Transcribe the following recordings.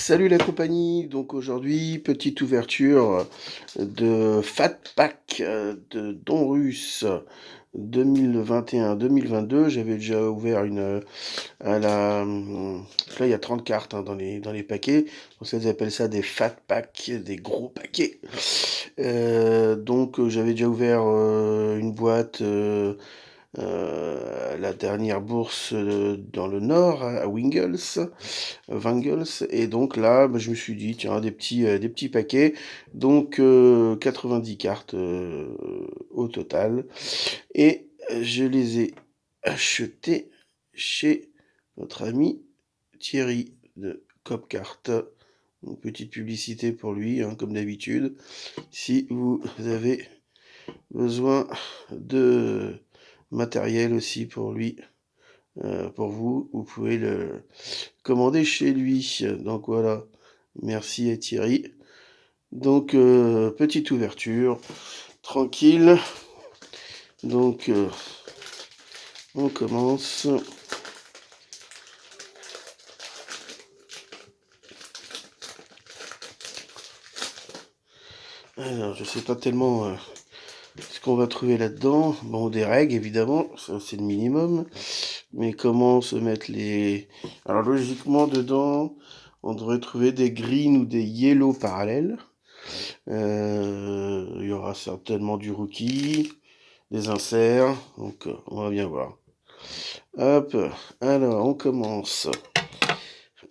Salut la compagnie, donc aujourd'hui petite ouverture de Fat Pack de Don Russe 2021-2022. J'avais déjà ouvert à la là il y a 30 cartes hein, dans les paquets. Donc ça, ils appellent ça des Fat Pack, des gros paquets. Donc j'avais déjà ouvert une boîte la dernière bourse dans le nord à Wingles, et donc là bah, je me suis dit tiens des petits paquets, donc 90 cartes au total, et je les ai achetées chez notre ami Thierry de Copcart. Une petite publicité pour lui hein, comme d'habitude. Si vous avez besoin de matériel aussi pour lui, pour vous, vous pouvez le commander chez lui. Donc voilà, merci à Thierry. Donc petite ouverture, tranquille. Donc on commence. Alors je sais pas tellement ce qu'on va trouver là-dedans. Bon, des règles évidemment, ça c'est le minimum. Mais comment se mettre les... Alors logiquement dedans, on devrait trouver des green ou des yellow parallèles. Il y aura certainement du rookie, des inserts, donc on va bien voir. Hop, alors on commence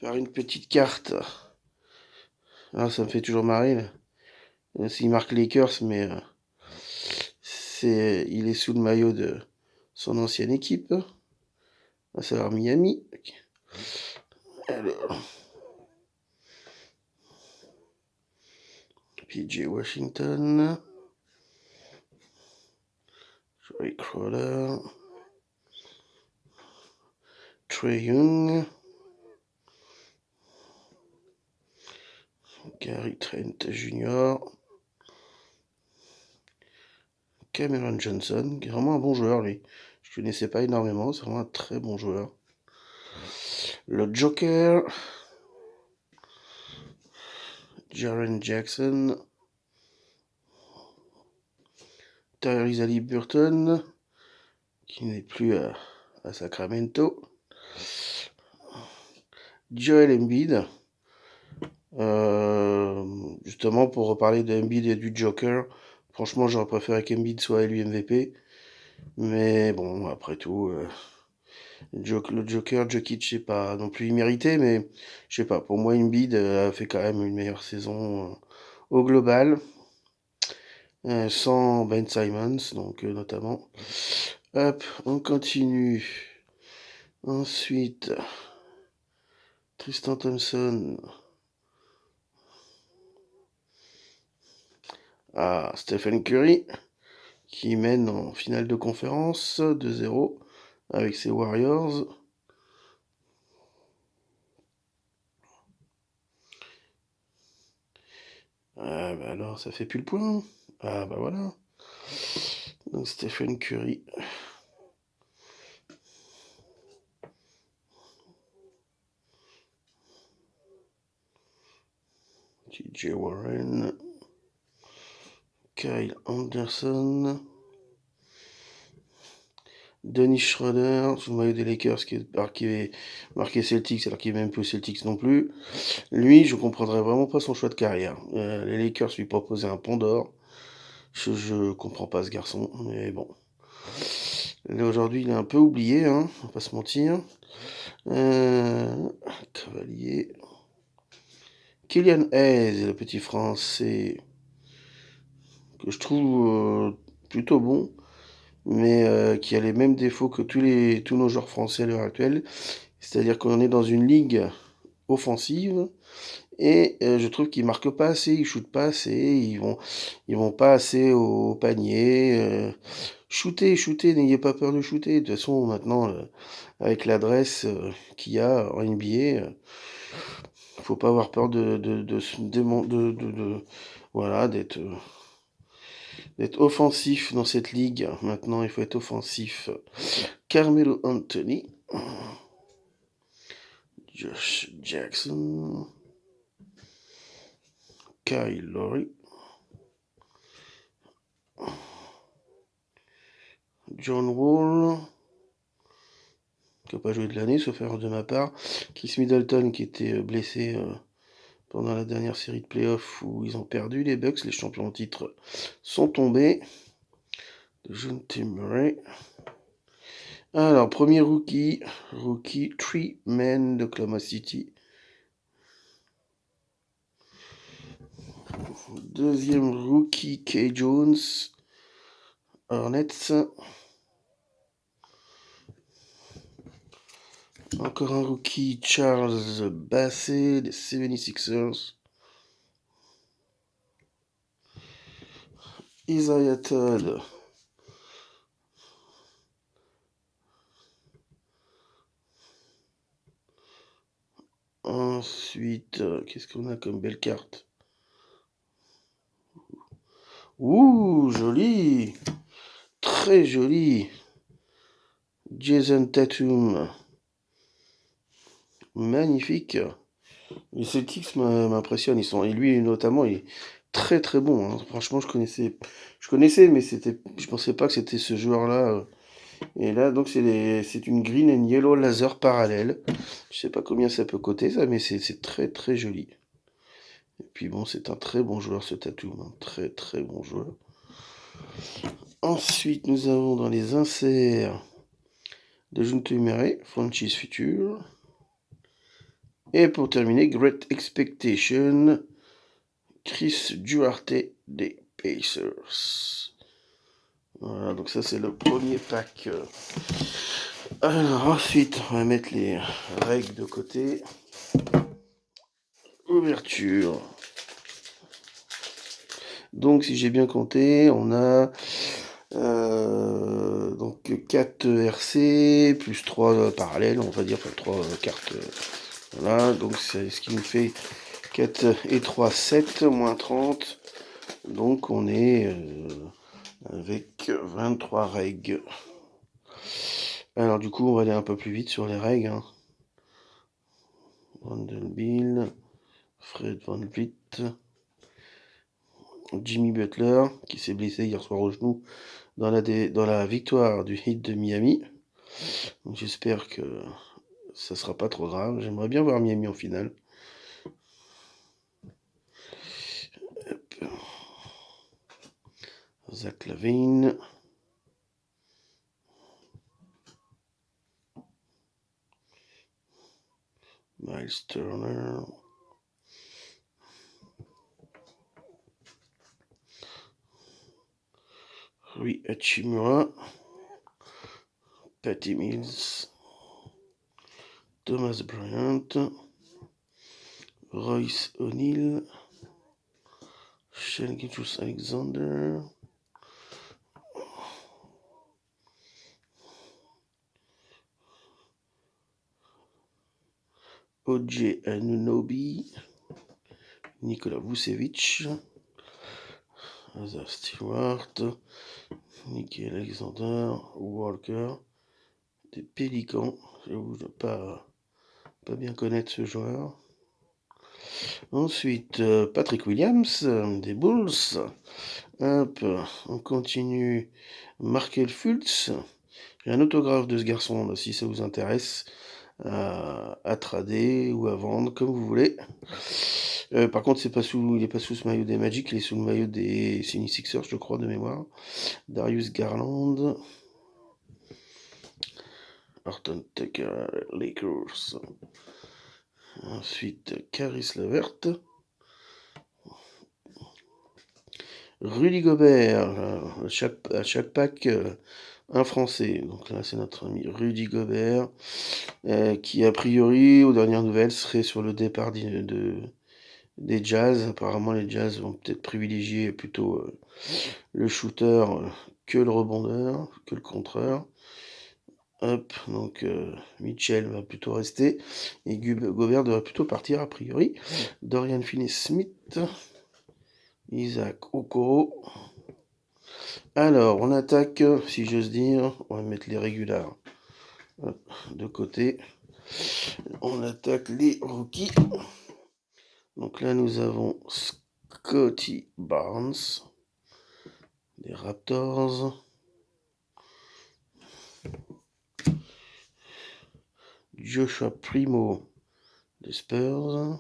par une petite carte. Ah, ça me fait toujours marrer là. Il marque Lakers, mais il est sous le maillot de son ancienne équipe, à savoir Miami. Alors, PJ Washington, Ray Crowder, Trae Young, Gary Trent Jr., Cameron Johnson, qui est vraiment un bon joueur lui. Je ne connaissais pas énormément, c'est vraiment un très bon joueur. Le Joker, Jaren Jackson, Tyrese Haliburton, qui n'est plus à Sacramento, Joel Embiid, justement pour reparler de Embiid et du Joker, franchement j'aurais préféré qu'Embiid soit élu MVP, mais bon après tout, le Joker, Jokic, c'est pas non plus immérité, mais je sais pas, pour moi Embiid a fait quand même une meilleure saison au global, sans Ben Simmons, donc notamment. Hop, on continue. Ensuite, Tristan Thompson. Ah, Stephen Curry, qui mène en finale de conférence 2-0 avec ses Warriors. Ah bah alors, ça fait plus le point. Ah bah voilà. Donc Stephen Curry. TJ Warren. Kyle Anderson. Dennis Schroeder, sous le maillot des Lakers, qui est marqué Celtics, alors qu'il n'est même plus Celtics non plus. Lui, je comprendrais vraiment pas son choix de carrière. Les Lakers lui proposaient un pont d'or. Je comprends pas ce garçon, mais bon. Là, aujourd'hui, il est un peu oublié, hein, on va pas se mentir. Cavalier. Kylian Hayes, le petit français, que je trouve plutôt bon, mais qui a les mêmes défauts que tous nos joueurs français à l'heure actuelle. C'est-à-dire qu'on est dans une ligue offensive, et je trouve qu'ils marquent pas assez, ils shootent pas assez, ils vont pas assez au panier. Shootez, n'ayez pas peur de shooter. De toute façon, maintenant, avec l'adresse qu'il y a en NBA, faut pas avoir peur voilà, d'être offensif dans cette ligue. Maintenant, il faut être offensif. Carmelo Anthony, Josh Jackson, Kyle Lowry. John Wall, qui n'a pas joué de l'année, sauf erreur de ma part. Chris Middleton, qui était blessé pendant la dernière série de playoffs où ils ont perdu. Les Bucks, les champions en titre, sont tombés. Dejounte Murray. Alors, premier rookie, Tree Man d'Oklahoma City. Deuxième rookie, Kay Jones, Hornets. Encore un rookie, Charles Bassey des 76ers. Isaiah Todd. Ensuite, qu'est-ce qu'on a comme belle carte? Ouh, joli! Très joli! Jason Tatum. Magnifique! Les Celtics m'impressionnent. Et lui notamment, il est très très bon, hein. Franchement, je connaissais, mais je pensais pas que c'était ce joueur-là. Et là, donc, c'est une green and yellow laser parallèle. Je sais pas combien ça peut coûter ça, mais c'est très très joli. Et puis bon, c'est un très bon joueur ce Tatum, un très très bon joueur. Ensuite, nous avons dans les inserts Dejounte Murray, franchise future. Et pour terminer, Great Expectation, Chris Duarte des Pacers. Voilà, donc ça c'est le premier pack. Alors ensuite, on va mettre les règles de côté. Ouverture. Donc si j'ai bien compté, on a donc 4 RC plus 3 parallèles, on va dire, enfin 3 cartes. Voilà, donc c'est ce qui nous fait 4 et 3, 7, moins 30. Donc on est avec 23 règles. Alors du coup, on va aller un peu plus vite sur les règles. Hein. Vanderbilt, Fred VanVleet, Jimmy Butler, qui s'est blessé hier soir au genou dans la victoire du Heat de Miami. J'espère que ça sera pas trop grave. J'aimerais bien voir Miami en finale. Hop. Zach LaVine. Miles Turner. Rui Hachimura. Patty Mills. Thomas Bryant. Royce O'Neal. Shai Gilgeous-Alexander. O.J. Anunoby. Nikola Vucevic. Isaiah Stewart. Nicky Alexander. Walker. Des Pélicans. J'avoue ne pas bien connaître ce joueur. Ensuite, Patrick Williams, des Bulls. Hop, on continue. Markel Fultz. J'ai un autographe de ce garçon, si ça vous intéresse, à trader ou à vendre, comme vous voulez. Par contre, il n'est pas sous ce maillot des Magic, il est sous le maillot des 76ers, je crois, de mémoire. Darius Garland. Horton Tucker, Lakers. Ensuite, Caris Levert. Rudy Gobert, à chaque pack, un Français. Donc là, c'est notre ami Rudy Gobert, qui a priori, aux dernières nouvelles, serait sur le départ des Jazz. Apparemment, les Jazz vont peut-être privilégier plutôt le shooter que le rebondeur, que le contreur. Hop, donc Mitchell va plutôt rester et Gobert devrait plutôt partir a priori. Dorian Finney-Smith, Isaac Okoro. Alors, on attaque, si j'ose dire, on va mettre les régulars de côté. On attaque les rookies. Donc là, nous avons Scotty Barnes des Raptors. Joshua Primo des Spurs.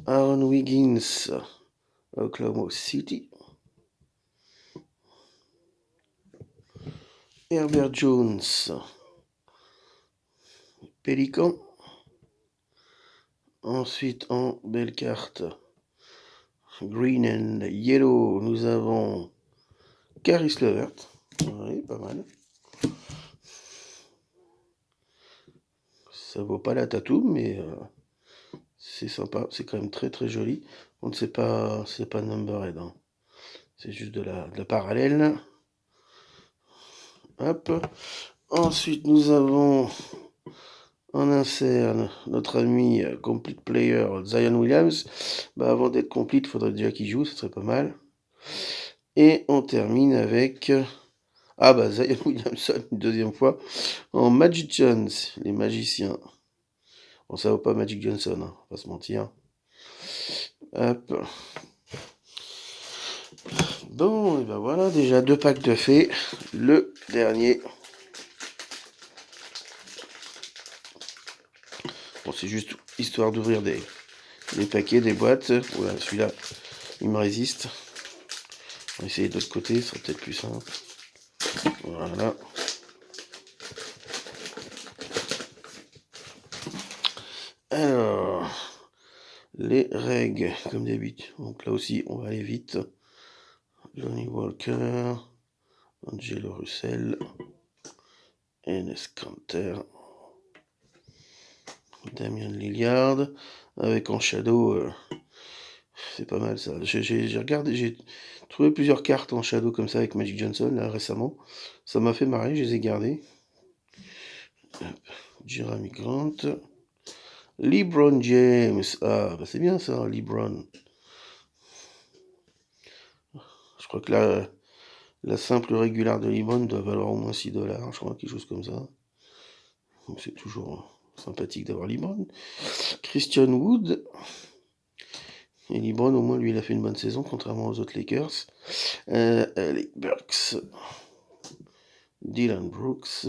Aaron Wiggins, Oklahoma City. Herbert Jones, Pélican. Ensuite, en belle carte, Green and Yellow, nous avons Caris Levert. Oui, pas mal. Ça vaut pas la tatou, mais c'est sympa. C'est quand même très très joli. On ne sait pas, c'est pas numbered. Hein. C'est juste de la parallèle. Hop. Ensuite, nous avons en insert notre ami complete player Zion Williams. Bah, avant d'être complete, il faudrait déjà qu'il joue, ce serait pas mal. Et on termine avec Zion Williamson une deuxième fois en Magicians, les magiciens. Bon, ça vaut pas Magic Johnson, hein, on va se mentir. Hop. Bon, et ben voilà, déjà 2 packs de faits. Le dernier. Bon, c'est juste histoire d'ouvrir des paquets, des boîtes. Voilà, celui-là, il me résiste. On va essayer de l'autre côté, ce sera peut-être plus simple. Voilà. Alors, les règles, comme d'habitude. Donc là aussi, on va aller vite. Johnny Walker, Angelo Russell, Enes Kanter, Damien Lillard, avec en shadow, c'est pas mal ça. J'ai regardé, j'ai trouvé plusieurs cartes en shadow comme ça avec Magic Johnson là récemment. Ça m'a fait marrer, je les ai gardées. Jeremy Grant. LeBron James. Ah, bah c'est bien ça, LeBron. Je crois que la simple régulière de LeBron doit valoir au moins 6 $, je crois, quelque chose comme ça. Donc c'est toujours sympathique d'avoir LeBron. Christian Wood. Et LeBron, au moins, lui, il a fait une bonne saison, contrairement aux autres Lakers. Les Burks. Dylan Brooks.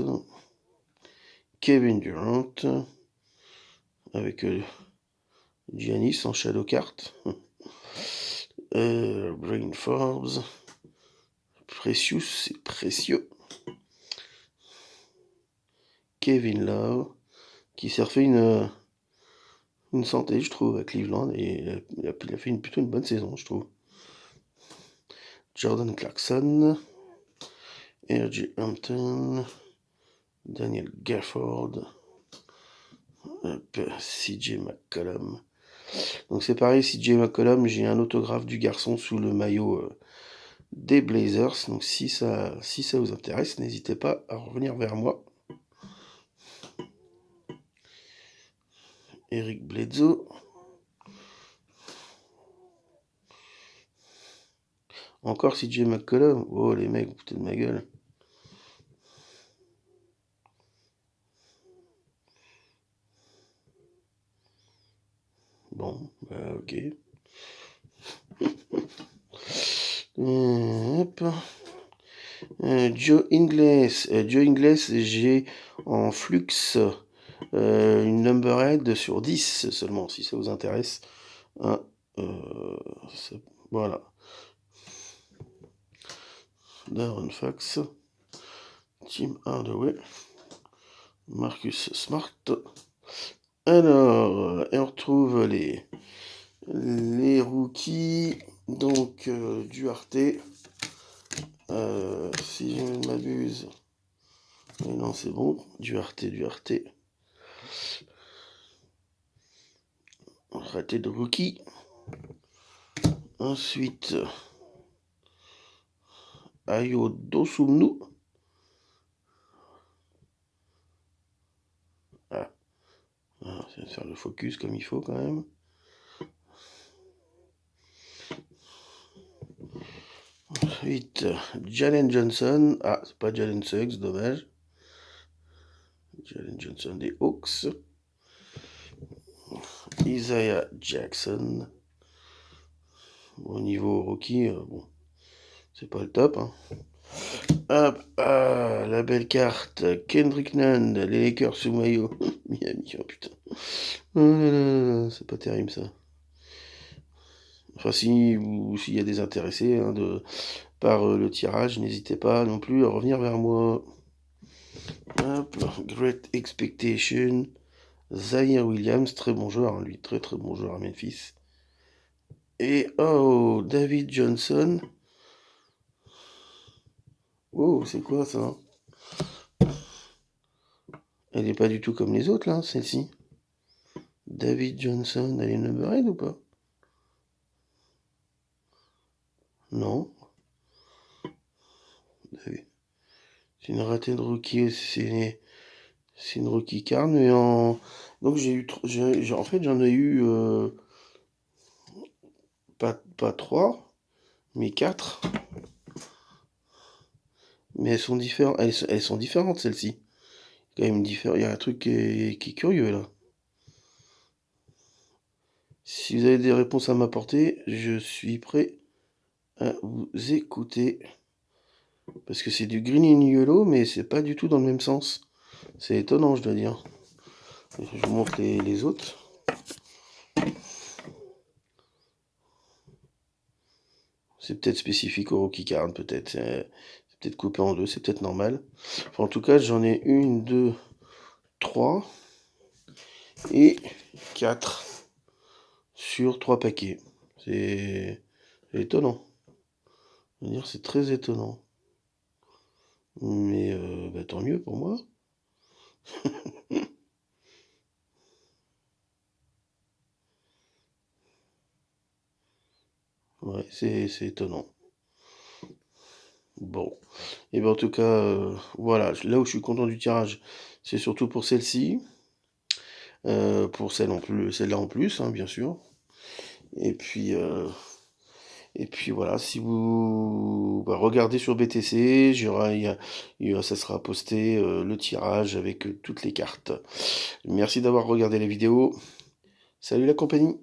Kevin Durant. Avec Giannis en shadow card. Brain Forbes. Precious, c'est précieux. Kevin Love. Qui s'est refait une santé, je trouve, à Cleveland. Et il a fait plutôt une bonne saison, je trouve. Jordan Clarkson. R.J. Hampton. Daniel Gafford. CJ McCollum. Donc c'est pareil, CJ McCollum, j'ai un autographe du garçon sous le maillot des Blazers. Donc si ça vous intéresse, n'hésitez pas à revenir vers moi. Eric Bledsoe. Encore CJ McCollum. Oh les mecs, vous foutez de ma gueule. Bon, bah ok. Hop. Joe Ingles. Joe Ingles, j'ai en flux une numberhead sur 10 seulement, si ça vous intéresse. Hein, voilà. Darren Fox. Tim Hardaway. Marcus Smart. Alors, et on retrouve les rookies. Donc, Duarte. Si je ne m'abuse. Mais non, c'est bon. Duarte. Raté de rookie. Ensuite, Ayo Dosumnu. Ah, ça va faire le focus comme il faut quand même. Ensuite, Jalen Johnson. Ah, c'est pas Jalen Suggs, dommage. Jalen Johnson des Hawks. Isaiah Jackson. Bon, au niveau rookie, bon, c'est pas le top, hein. Hop, la belle carte. Kendrick Nunn, les Lakers sous maillot. Miami, oh putain. Oh là là là, c'est pas terrible ça. Enfin, s'il y a des intéressés hein, par le tirage, n'hésitez pas non plus à revenir vers moi. Hop, Great Expectation. Zaire Williams, très bon joueur, hein, lui, très très bon joueur à Memphis. Et oh, David Johnson. Oh, c'est quoi ça? Elle est pas du tout comme les autres là, celle-ci. David Johnson, elle est numérée ou pas? Non. C'est une ratée de rookie, c'est une rookie card, mais en. Donc en fait j'en ai eu pas trois, mais quatre. Mais elles sont différentes. Elles sont différentes celles-ci. Quand même il y a un truc qui est curieux là. Si vous avez des réponses à m'apporter, je suis prêt à vous écouter. Parce que c'est du green and yellow, mais c'est pas du tout dans le même sens. C'est étonnant, je dois dire. Je vous montre les autres. C'est peut-être spécifique au rookie card, peut-être. C'est peut-être coupé en deux, c'est peut-être normal. Enfin, en tout cas, j'en ai une, deux, trois et quatre sur trois paquets. C'est étonnant. Je veux dire, c'est très étonnant. Mais bah, tant mieux pour moi. Ouais, c'est étonnant. Bon. Et ben en tout cas, voilà, là où je suis content du tirage, c'est surtout pour celle-ci, pour celle-là en plus, hein, bien sûr. Et puis, voilà, si vous bah, regardez sur BTC, ça sera posté le tirage avec toutes les cartes. Merci d'avoir regardé la vidéo. Salut la compagnie!